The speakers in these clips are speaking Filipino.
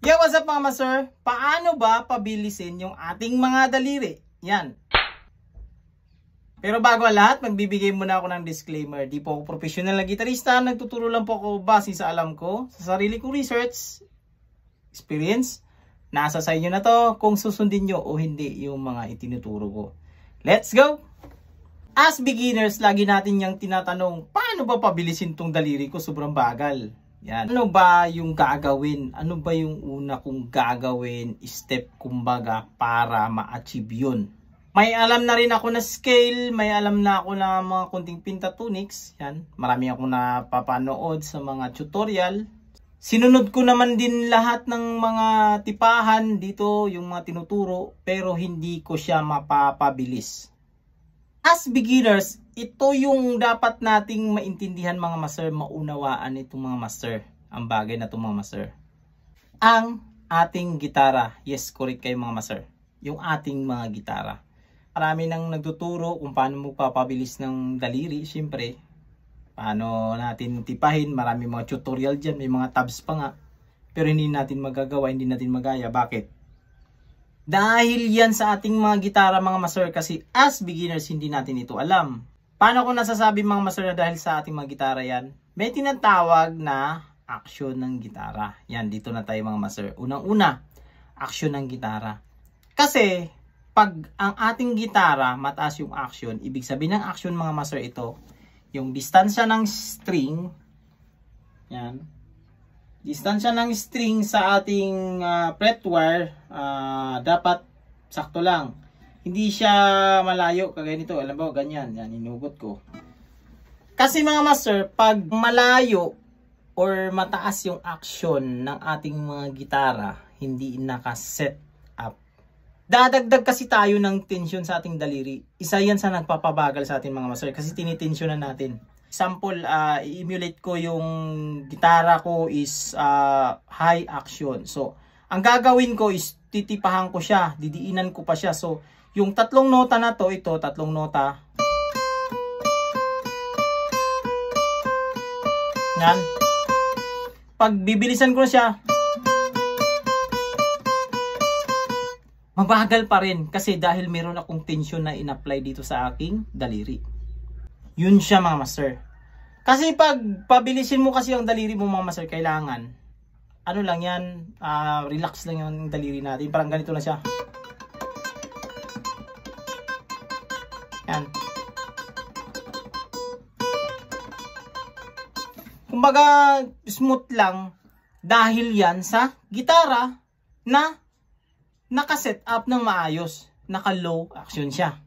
Yo, what's up mga master? Paano ba pabilisin yung ating mga daliri? Yan. Pero bago ang lahat, magbibigay muna ako ng disclaimer. Di po ako professional na gitarista. Nagtuturo lang po ako base sa alam ko, sa sarili kong research, experience. Nasa sa inyo na to kung susundin nyo o hindi yung mga itinuturo ko. Let's go! As beginners, lagi natin yung tinatanong, paano ba pabilisin tong daliri ko? Sobrang bagal. Yan. Ano ba yung gagawin? Ano ba yung una kong gagawin? Step kumbaga para ma-achieve yun. May alam na rin ako na scale. May alam na ako na mga kunting pentatonics. Yan. Marami akong napapanood sa mga tutorial. Sinunod ko naman din lahat ng mga tipahan dito, yung mga tinuturo. Pero hindi ko siya mapapabilis. As beginners, ito yung dapat nating maintindihan mga master, maunawaan itong mga master. Ang bagay na itong mga master. Ang ating gitara. Yes, correct kayo mga master. Yung ating mga gitara. Marami nang nagtuturo kung paano magpapabilis ng daliri. Siyempre, paano natin tipahin. Marami mga tutorial dyan. May mga tabs pa nga. Pero hindi natin magagawa, hindi natin magaya. Bakit? Dahil yan sa ating mga gitara mga master, kasi as beginners hindi natin ito alam. Paano ko nasasabi mga master na dahil sa ating mga gitara yan? May tinatawag na action ng gitara. Yan, dito na tayo mga master. Unang-una, action ng gitara. Kasi pag ang ating gitara mataas yung action, ibig sabihin ng action mga master ito, yung distansya ng string, yan, distansya ng string sa ating fretwire dapat sakto lang. Hindi siya malayo kagaya nito. Alam mo, ganyan. Yan, inugot ko. Kasi mga master, pag malayo or mataas yung action ng ating mga gitara, hindi nakaset up. Dadagdag kasi tayo ng tension sa ating daliri. Isa yan sa nagpapabagal sa ating mga master kasi tinitensyonan natin. Example, i-emulate ko yung gitara ko is high action. So, ang gagawin ko is titipahan ko siya, didiinan ko pa siya. So, yung tatlong nota na to, ito, tatlong nota. Yan. Pag bibilisan ko na siya, mabagal pa rin kasi dahil meron akong tension na in-apply dito sa aking daliri. Yun siya mga master. Kasi pag pabilisin mo kasi ang daliri mo mga master, kailangan ano lang yan, relax lang yung daliri natin. Parang ganito na siya. Yan. Kumbaga smooth lang dahil yan sa gitara na nakaset up ng maayos. Naka-low action siya.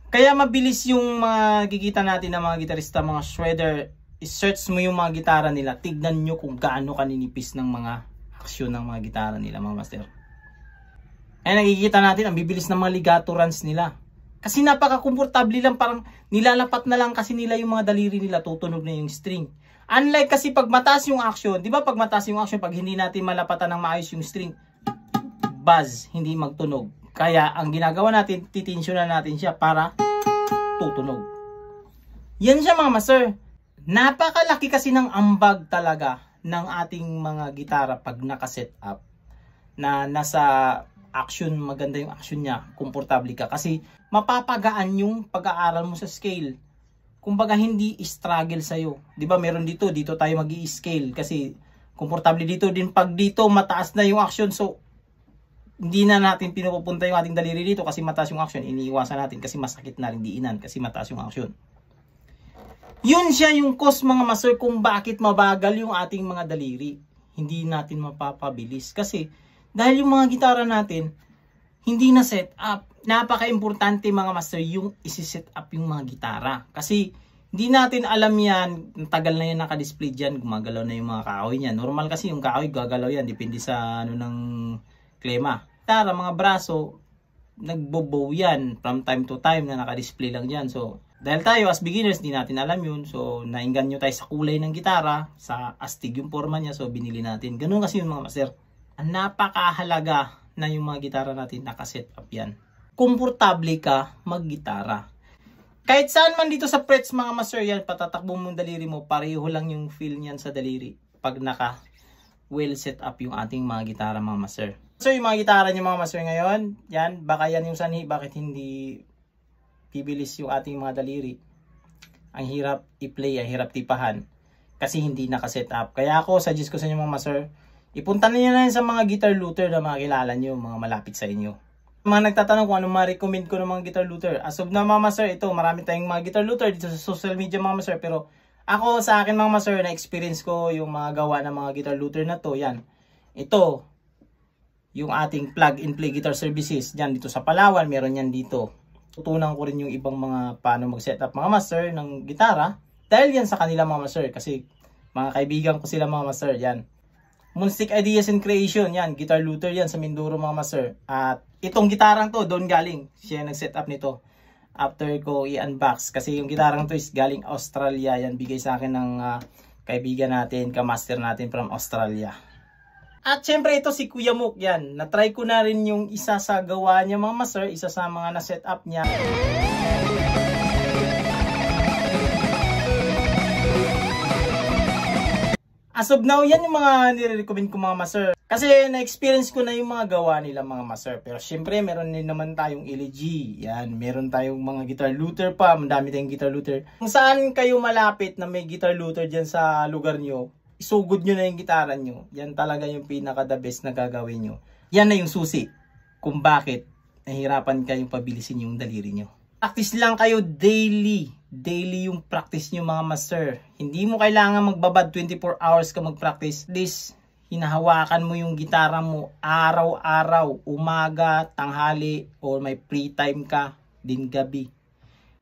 Kaya mabilis yung makikita natin ng mga gitarista, mga shredder. I-search mo yung mga gitara nila. Tignan nyo kung gaano kaninipis ng mga aksyon ng mga gitara nila, mga master. Ay nakikita natin, ang bibilis ng mga legato runs nila. Kasi napaka-komportable lang, parang nilalapat na lang kasi nila yung mga daliri nila, tutunog na yung string. Unlike kasi pag mataas yung action, di ba pag mataas yung action, pag hindi natin malapatan ng maayos yung string, buzz, hindi magtunog. Kaya ang ginagawa natin, titensyonan natin siya para tutunog. Yan siya mga master. Napakalaki kasi ng ambag talaga ng ating mga gitara pag nakaset up. Na nasa action, maganda yung action niya, komportable ka. Kasi mapapagaan yung pag-aaral mo sa scale. Kumbaga hindi struggle sa'yo. Diba meron dito tayo mag-i-scale. Kasi komportable dito din pag dito mataas na yung action. So hindi na natin pinupunta yung ating daliri dito kasi mataas yung action. Iniiwasan natin kasi masakit na rin diinan kasi mataas yung action. Yun siya yung cause mga master kung bakit mabagal yung ating mga daliri. Hindi natin mapapabilis. Kasi dahil yung mga gitara natin hindi na set up. Napaka-importante mga master yung isi-set up yung mga gitara. Kasi hindi natin alam yan. Tagal na yan naka-display dyan. Gumagalaw na yung mga kahoy niyan. Normal kasi yung kahoy gagalaw yan. Depende sa ano ng klema. Tara, mga braso, nagbobow yan from time to time na naka-display lang dyan. So, dahil tayo as beginners, di natin alam yun. So, nainganyo tayo sa kulay ng gitara, sa astig yung forma niya. So, binili natin. Ganun kasi yung mga master. Ang napakahalaga na yung mga gitara natin nakaset up yan. Komportable ka mag-gitara. Kahit saan man dito sa frets mga master yan, patatakbo mong daliri mo, pareho lang yung feel niyan sa daliri. Pag naka well set up yung ating mga gitara mga master. So yung mga gitara nyo mga master ngayon, yan, baka yan yung sanhi, bakit hindi bibilis yung ating mga daliri. Ang hirap i-play, ang hirap tipahan. Kasi hindi nakaset up. Kaya ako, suggest ko sa inyo mga master, ipunta niyo na yan sa mga guitar looter na mga kilala nyo, mga malapit sa inyo. Mga nagtatanong kung anong ma-recommend ko ng mga guitar looter. As of now mga master, ito, marami tayong mga guitar looter dito sa social media mga master. Pero ako, sa akin mga master, na-experience ko yung mga gawa ng mga guitar looter na to. Yan. Ito, yung ating plug-and-play guitar services. Yan, dito sa Palawan, meron yan dito. Tutunan ko rin yung ibang mga paano mag-setup mga master ng gitara. Dahil yan sa kanila mga master. Kasi mga kaibigan ko sila mga master. Yan. Moonstick Ideas and Creation. Yan, guitar looter yan sa Mindoro mga master. At itong gitarang to, doon galing. Siya nag-setup nito. After ko i-unbox. Kasi yung gitarang to is galing Australia. Yan, bigay sa akin ng kaibigan natin, ka-master natin from Australia. At syempre ito si Kuya Mook, yan. Na-try ko na rin yung isa sa gawa niya mga master, isa sa mga na-set up niya. As of now, yan yung mga nire-recommend ko mga master. Kasi na-experience ko na yung mga gawa nila mga master. Pero syempre meron din naman tayong LG. Yan, meron tayong mga guitar looter pa. Madami tayong guitar looter. Kung saan kayo malapit na may guitar looter dyan sa lugar nyo, isugod nyo na yung gitara nyo. Yan talaga yung pinaka the best na gagawin nyo. Yan na yung susi kung bakit nahirapan kayong pabilisin yung daliri nyo. Practice lang kayo daily. Daily yung practice nyo mga master. Hindi mo kailangan magbabad 24 hours ka mag-practice. This, hinahawakan mo yung gitara mo araw-araw, umaga, tanghali, or may free time ka din gabi.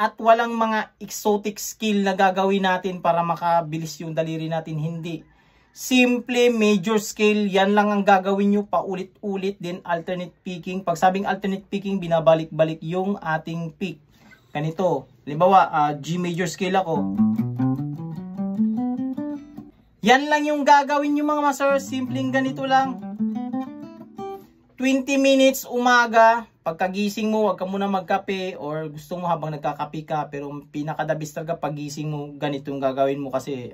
At walang mga exotic skill na gagawin natin para makabilis yung daliri natin. Hindi. Simple, major scale, yan lang ang gagawin nyo paulit-ulit. Then alternate picking. Pag sabing alternate picking, binabalik-balik yung ating pick. Ganito. Halimbawa, G major scale ako. Yan lang yung gagawin nyo mga master. Simpleng ganito lang. 20 minutes umaga. Pagkagising mo, wag ka muna magkape, or gusto mo habang nagkakape ka, pero pinakadabis talaga pagising mo, ganito yung gagawin mo kasi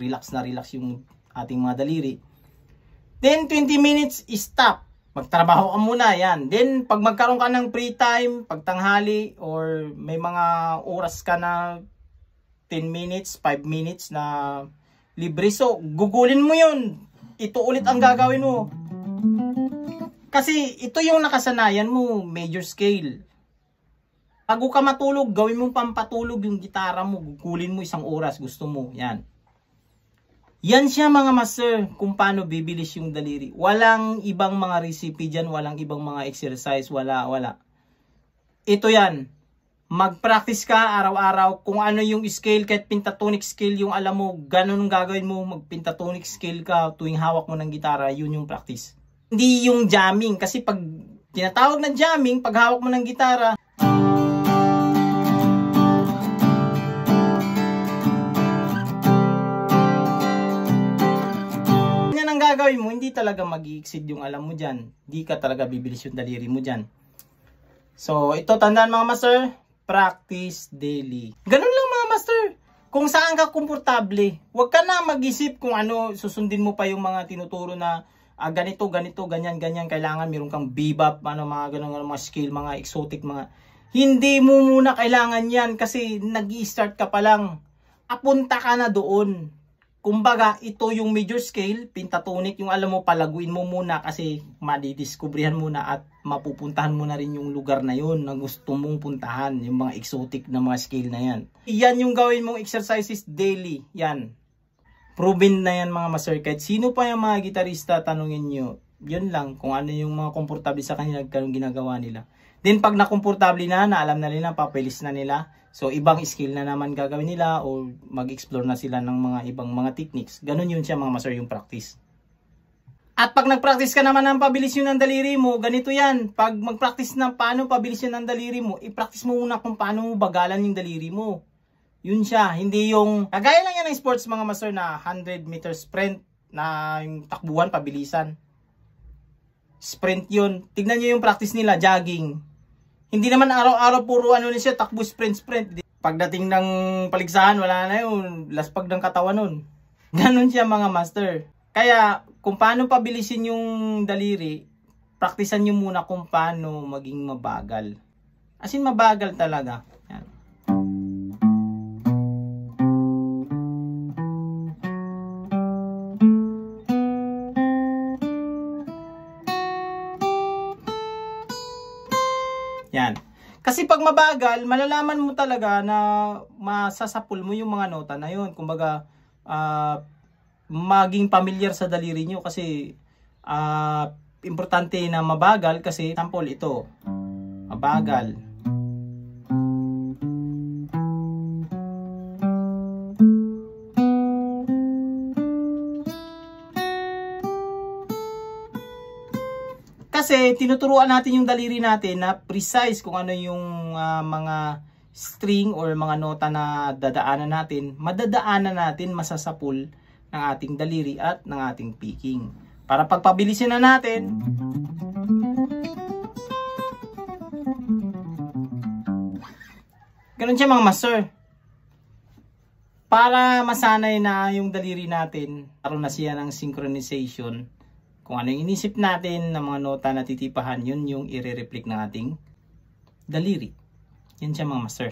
relax na relax yung ating mga daliri. Then 20 minutes, stop. Magtrabaho ka muna, yan. Then pag magkaroon ka ng free time, pagtanghali, or may mga oras ka na 10 minutes, 5 minutes na libre, so gugulin mo yun. Ito ulit ang gagawin mo. Kasi ito yung nakasanayan mo, major scale. Bago ka matulog, gawin mong pampatulog yung gitara mo. Gugulin mo isang oras, gusto mo. Yan. Yan siya mga master, kung paano bibilis yung daliri. Walang ibang mga recipe dyan, walang ibang mga exercise, wala. Ito yan. Mag-practice ka araw-araw kung ano yung scale, kahit pentatonic scale yung alam mo, ganun gagawin mo, mag-pentatonic scale ka tuwing hawak mo ng gitara, yun yung practice. Hindi yung jamming. Kasi pag tinatawag na jamming, pag hawak mo ng gitara, yan ang gagawin mo, hindi talaga mag-i-exceed yung alam mo dyan. Hindi ka talaga bibilis yung daliri mo dyan. So, ito tandaan mga master, practice daily. Ganun lang mga master. Kung saan ka komportable, huwag ka na mag-isip kung ano, susundin mo pa yung mga tinuturo na ganito, ganyan, kailangan meron kang bebop, mga ganun, mga skill, mga exotic, mga hindi mo muna kailangan yan kasi nag-i-start ka pa lang. Apunta ka na doon. Kumbaga, ito yung major scale, pentatonic, yung alam mo, palaguin mo muna kasi madidiskubrihan mo na at mapupuntahan mo na rin yung lugar na yun na gusto mong puntahan, yung mga exotic na mga scale na yan. Yan yung gawin mong exercises daily, yan. Proven na yan mga master. Kahit sino pa yung mga gitarista, tanungin nyo. Yun lang, kung ano yung mga komportable sa kanila, kung ginagawa nila. Then pag nakomportable na alam na nila, papilis na nila. So ibang skill na naman gagawin nila o mag-explore na sila ng mga ibang mga techniques. Ganun yun siya mga master, yung practice. At pag nag-practice ka naman ng pabilis yun ng daliri mo, ganito yan. Pag mag-practice ng paano pabilis yun ng daliri mo, i-practice mo muna kung paano mo bagalan yung daliri mo. Yun siya, hindi yung, kagaya lang yan ng sports mga master na 100 meter sprint na yung takbuhan, pabilisan. Sprint yun. Tignan nyo yung practice nila, jogging. Hindi naman araw-araw puro ano siya, takbo, sprint. Pagdating ng paligsahan, wala na yun. Laspag ng katawan nun. Ganon siya mga master. Kaya kung paano pabilisin yung daliri, praktisan nyo muna kung paano maging mabagal. As in mabagal talaga. Yan. Yan. Kasi pag mabagal, malalaman mo talaga na masasapul mo yung mga nota na yun. Kumbaga, maging familiar sa daliri nyo kasi importante na mabagal kasi sample ito. Mabagal. Kasi tinuturuan natin yung daliri natin na precise kung ano yung mga string or mga nota na dadaanan natin. Madadaanan natin masasapul ng ating daliri at ng ating picking. Para pagpabilisin na natin, ganun siya mga master. Para masanay na yung daliri natin, karoon na siya ng synchronization. Kung ano yung inisip natin na mga nota na titipahan, yun yung i-reflect ng ating daliri. Yan siya mga master.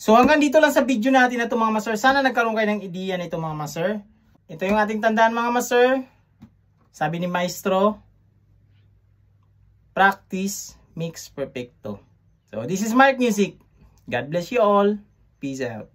So hanggang dito lang sa video natin na ito mga master. Sana nagkaroon kayo ng ideya nito mga master. Ito yung ating tandaan mga master. Sabi ni Maestro, practice makes perfecto. So this is Mark Music. God bless you all. Peace out.